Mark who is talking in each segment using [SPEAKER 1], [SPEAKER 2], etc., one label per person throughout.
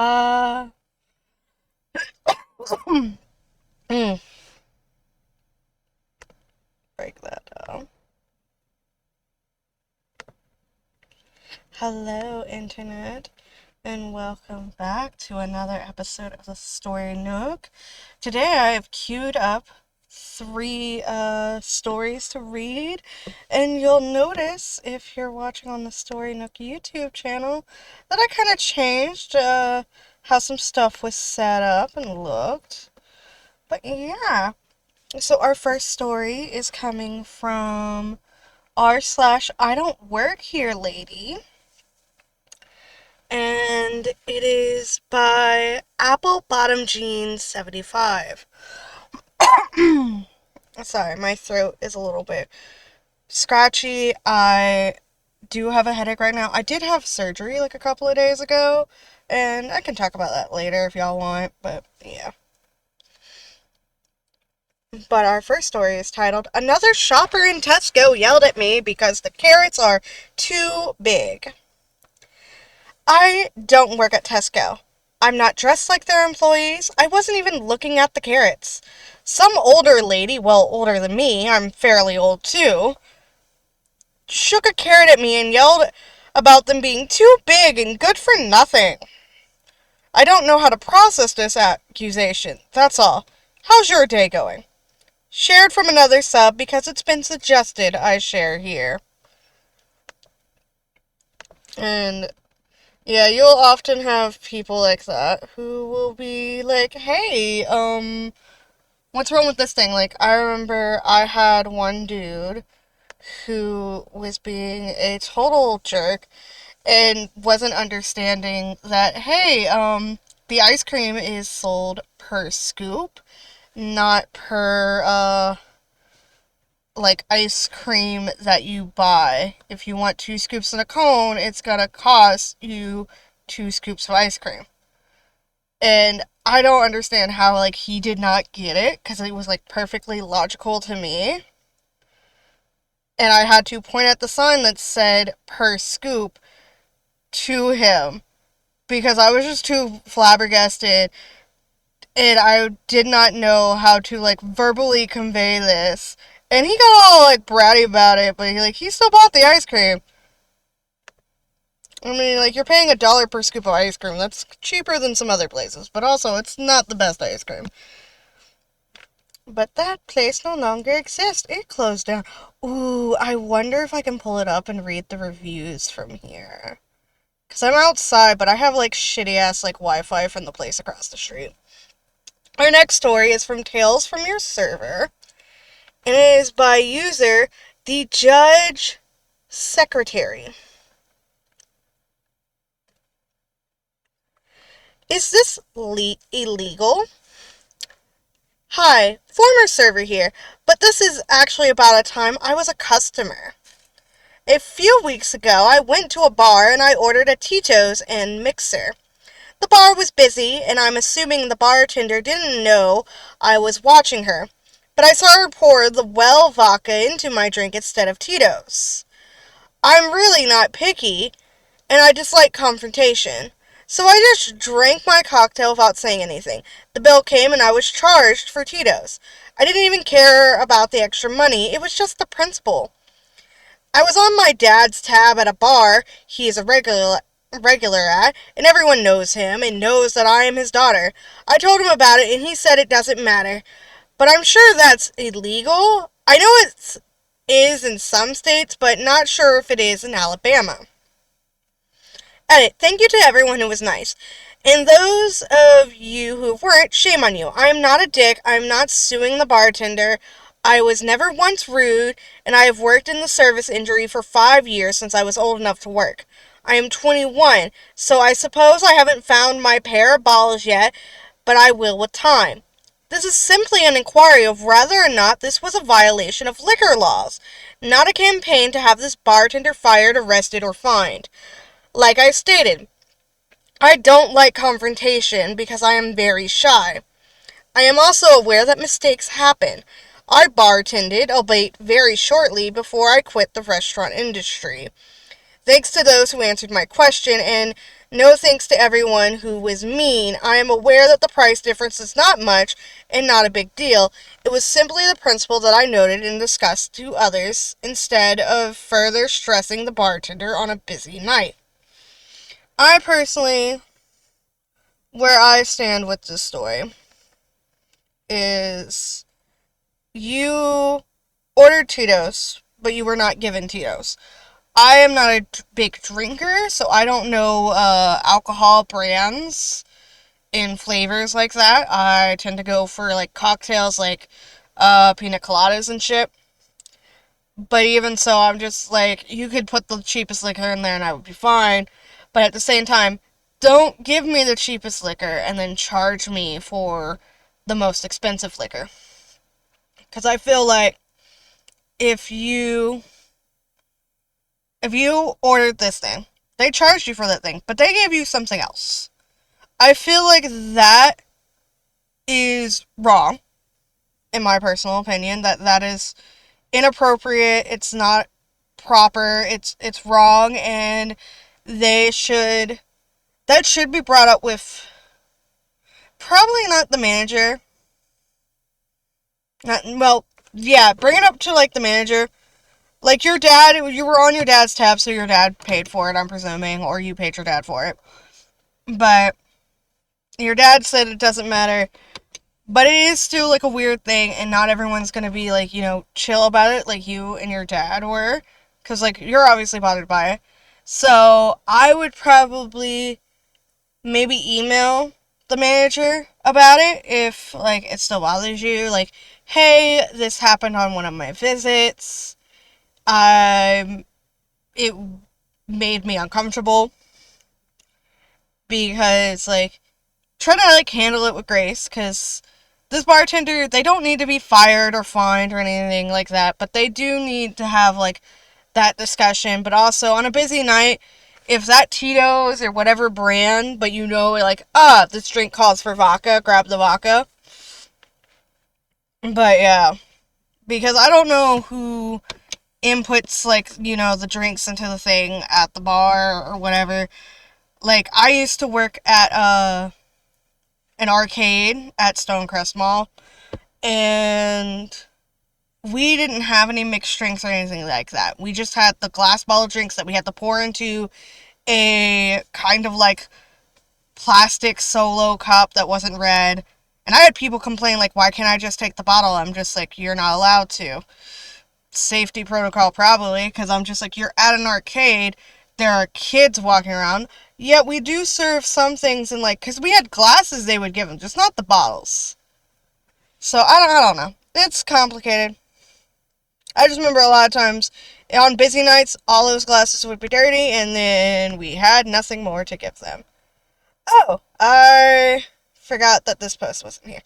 [SPEAKER 1] Uh, mm, break that down. Hello, Internet, and welcome back to another episode of the Story Nook. Today I have queued up three stories to read, and you'll notice if you're watching on the Story Nook YouTube channel that I kind of changed how some stuff was set up and looked. But yeah. So our first story is coming from r/ I don't work here lady, and it is by Apple Bottom Jeans 75. Sorry, my throat is a little bit scratchy. I do have a headache right now. I did have surgery like a couple of days ago, and I can talk about that later if y'all want, but yeah. But our first story is titled, Another Shopper in Tesco Yelled at Me Because the Carrots Are Too Big. I don't work at Tesco. I'm not dressed like their employees. I wasn't even looking at the carrots. Some older lady, well, older than me, I'm fairly old too, shook a carrot at me and yelled about them being too big and good for nothing. I don't know how to process this accusation, that's all. How's your day going? Shared from another sub because it's been suggested I share here. And yeah, you'll often have people like that who will be like, hey, what's wrong with this thing? Like, I remember I had one dude who was being a total jerk and wasn't understanding that, hey, the ice cream is sold per scoop, not per, like ice cream that you buy. If you want 2 scoops in a cone, it's gonna cost you 2 scoops of ice cream. And I don't understand how, like, he did not get it, because it was, like, perfectly logical to me. And I had to point at the sign that said per scoop to him, because I was just too flabbergasted, and I did not know how to, like, verbally convey this. And he got all, like, bratty about it, but he still bought the ice cream. I mean, like, you're paying $1 per scoop of ice cream. That's cheaper than some other places, but also, it's not the best ice cream. But that place no longer exists. It closed down. Ooh, I wonder if I can pull it up and read the reviews from here. Because I'm outside, but I have, like, shitty-ass, like, Wi-Fi from the place across the street. Our next story is from Tales from Your Server, and it is by user the Judge Secretary. Is this illegal? Hi, former server here, but this is actually about a time I was a customer. A few weeks ago, I went to a bar and I ordered a Tito's and mixer. The bar was busy, and I'm assuming the bartender didn't know I was watching her, but I saw her pour the well vodka into my drink instead of Tito's. I'm really not picky, and I dislike confrontation. So I just drank my cocktail without saying anything. The bill came and I was charged for Tito's. I didn't even care about the extra money, it was just the principle. I was on my dad's tab at a bar he is a regular at, and everyone knows him and knows that I am his daughter. I told him about it and he said it doesn't matter. But I'm sure that's illegal. I know it is in some states, but not sure if it is in Alabama. Edit. Thank you to everyone who was nice. And those of you who weren't, shame on you. I am not a dick. I am not suing the bartender. I was never once rude, and I have worked in the service industry for 5 years since I was old enough to work. I am 21, so I suppose I haven't found my pair of balls yet, but I will with time. This is simply an inquiry of whether or not this was a violation of liquor laws, not a campaign to have this bartender fired, arrested, or fined. Like I stated, I don't like confrontation because I am very shy. I am also aware that mistakes happen. I bartended, albeit very shortly, before I quit the restaurant industry. Thanks to those who answered my question, and No thanks to everyone who was mean. I am aware that the price difference is not much and not a big deal. It was simply the principle that I noted and discussed to others instead of further stressing the bartender on a busy night. I personally, where I stand with this story is you ordered Tito's, but you were not given Tito's. I am not a big drinker, so I don't know alcohol brands in flavors like that. I tend to go for like cocktails like pina coladas and shit. But even so, I'm just like, you could put the cheapest liquor in there and I would be fine. But at the same time, don't give me the cheapest liquor and then charge me for the most expensive liquor. Because I feel like if you ordered this thing, they charged you for that thing, but they gave you something else. I feel like that is wrong, in my personal opinion. That is inappropriate. It's not proper. It's wrong, and they should that should be brought up with probably not the manager. Not well, yeah, bring it up to like the manager. Like your dad, you were on your dad's tab, so your dad paid for it, I'm presuming, or you paid your dad for it. But your dad said it doesn't matter. But it is still like a weird thing, and not everyone's gonna be like, chill about it like you and your dad were. Because, like, you're obviously bothered by it. So, I would probably maybe email the manager about it if, like, it still bothers you. Like, hey, this happened on one of my visits. It made me uncomfortable. Because, like, try to, like, handle it with grace. Because this bartender, they don't need to be fired or fined or anything like that. But they do need to have, like, that discussion. But also, on a busy night, if that Tito's or whatever brand, but like, this drink calls for vodka, grab the vodka. But yeah, because I don't know who inputs, like, the drinks into the thing at the bar or whatever. Like, I used to work at an arcade at Stonecrest Mall, and we didn't have any mixed drinks or anything like that. We just had the glass bottle drinks that we had to pour into a kind of like plastic solo cup that wasn't red. And I had people complain, like, why can't I just take the bottle? I'm just like, you're not allowed to. Safety protocol, probably, because I'm just like, you're at an arcade, there are kids walking around, yet we do serve some things in, like, because we had glasses they would give them, just not the bottles. So, I don't know. It's complicated. I just remember a lot of times on busy nights, all those glasses would be dirty, and then we had nothing more to give them. Oh, I forgot that this post wasn't here.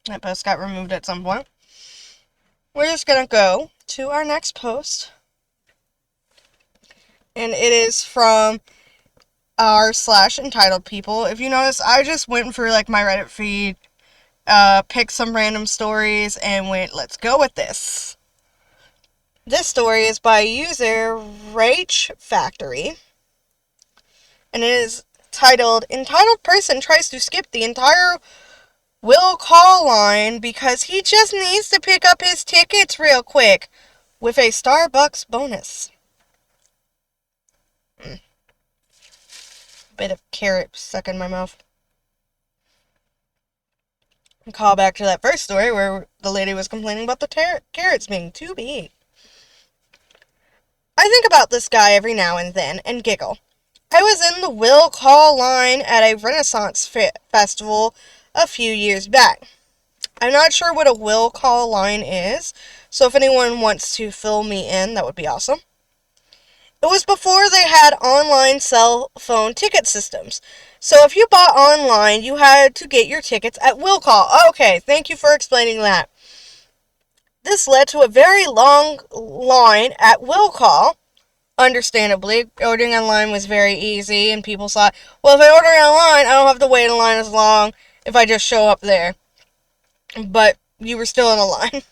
[SPEAKER 1] That post got removed at some point. We're just gonna go to our next post. And it is from r/entitled people. If you notice, I just went for like my Reddit feed, picked some random stories, and went, let's go with this. This story is by user Rach Factory. And it is titled, Entitled Person Tries to Skip the Entire Will Call Line Because He Just Needs to Pick Up His Tickets Real Quick with a Starbucks bonus. Bit of carrot stuck in my mouth. Call back to that first story where the lady was complaining about the carrots being too big. I think about this guy every now and then and giggle. I was in the will call line at a Renaissance festival a few years back. I'm not sure what a will call line is, so if anyone wants to fill me in, that would be awesome. It was before they had online cell phone ticket systems. So if you bought online, you had to get your tickets at will call. Okay, thank you for explaining that. This led to a very long line at will call. Understandably, ordering online was very easy, and people thought, well, if I order online, I don't have to wait in line as long if I just show up there. But you were still in a line.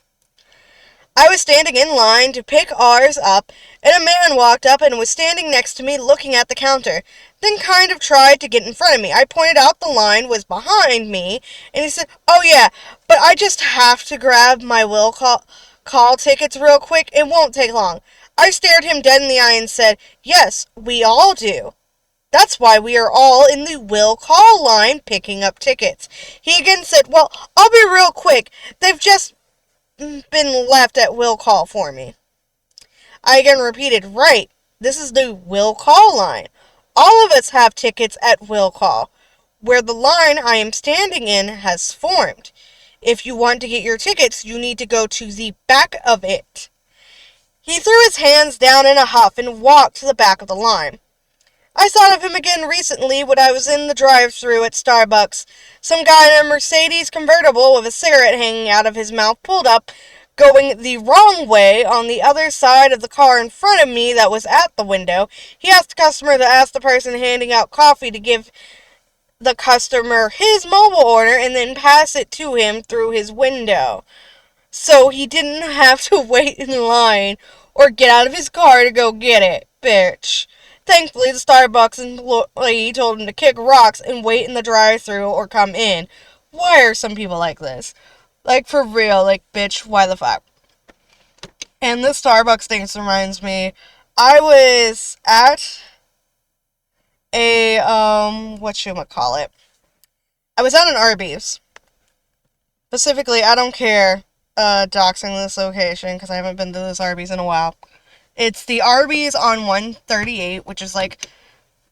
[SPEAKER 1] I was standing in line to pick ours up, and a man walked up and was standing next to me looking at the counter, then kind of tried to get in front of me. I pointed out the line was behind me, and he said, "Oh yeah, but I just have to grab my call tickets real quick. It won't take long." I stared him dead in the eye and said, "Yes, we all do. That's why we are all in the will call line picking up tickets." He again said, "Well, I'll be real quick. They've just been left at will call for me." I again repeated, "Right, this is the will call line. All of us have tickets at will call, where the line I am standing in has formed. If you want to get your tickets, you need to go to the back of it." He threw his hands down in a huff and walked to the back of the line. I thought of him again recently when I was in the drive-thru at Starbucks. Some guy in a Mercedes convertible with a cigarette hanging out of his mouth pulled up, going the wrong way on the other side of the car in front of me that was at the window. He asked the customer to ask the person handing out coffee to give the customer his mobile order and then pass it to him through his window, so he didn't have to wait in line or get out of his car to go get it, bitch. Thankfully, the Starbucks employee told him to kick rocks and wait in the drive-thru or come in. Why are some people like this? Like, for real, like, bitch, why the fuck? And this Starbucks thing reminds me, I was at a, whatchamacallit. I was at an Arby's. Specifically, I don't care, doxing this location, because I haven't been to this Arby's in a while. It's the Arby's on 138, which is, like,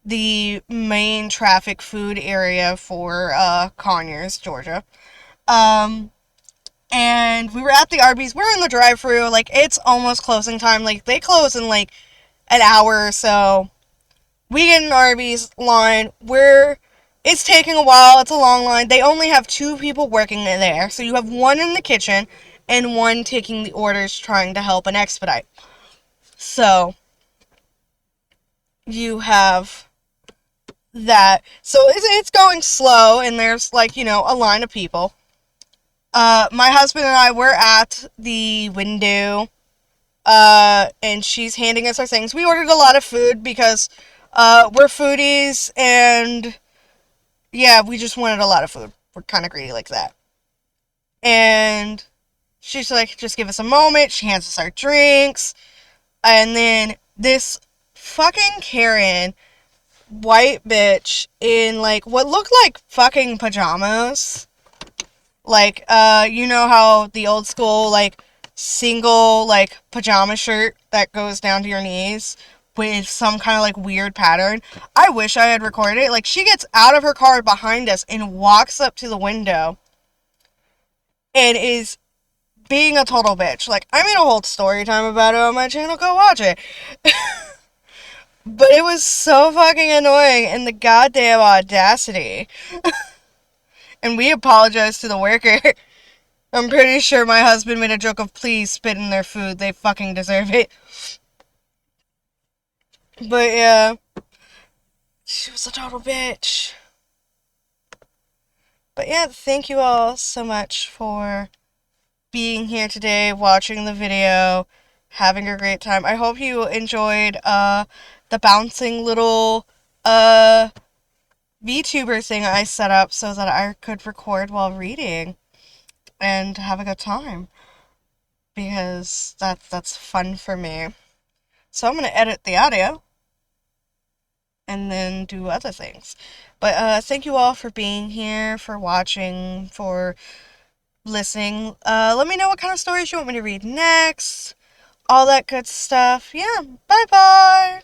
[SPEAKER 1] the main traffic food area for, Conyers, Georgia. And we were at the Arby's. We're in the drive-thru. Like, it's almost closing time. Like, they close in, like, an hour or so. We get an Arby's line. It's taking a while. It's a long line. They only have 2 people working in there. So you have one in the kitchen and one taking the orders trying to help and expedite. So you have that. So it's going slow, and there's, like, a line of people. My husband and I were at the window, and she's handing us our things. We ordered a lot of food because, we're foodies, and, yeah, we just wanted a lot of food. We're kind of greedy like that. And she's like, "Just give us a moment." She hands us our drinks, and then this fucking Karen, white bitch, in, like, what looked like fucking pajamas. Like, you know how the old school, like, single, like, pajama shirt that goes down to your knees with some kind of, like, weird pattern? I wish I had recorded it. Like, she gets out of her car behind us and walks up to the window and is being a total bitch. Like, I made a whole story time about it on my channel. Go watch it. But it was so fucking annoying, and the goddamn audacity. And we apologized to the worker. I'm pretty sure my husband made a joke of, "Please spit in their food. They fucking deserve it." But yeah, she was a total bitch. But yeah, thank you all so much for being here today, watching the video, having a great time. I hope you enjoyed, the bouncing little, VTuber thing I set up so that I could record while reading and have a good time, because that's fun for me. So I'm gonna edit the audio and then do other things. But thank you all for being here, for watching, for listening. Let me know what kind of stories you want me to read next, all that good stuff. Yeah, bye bye.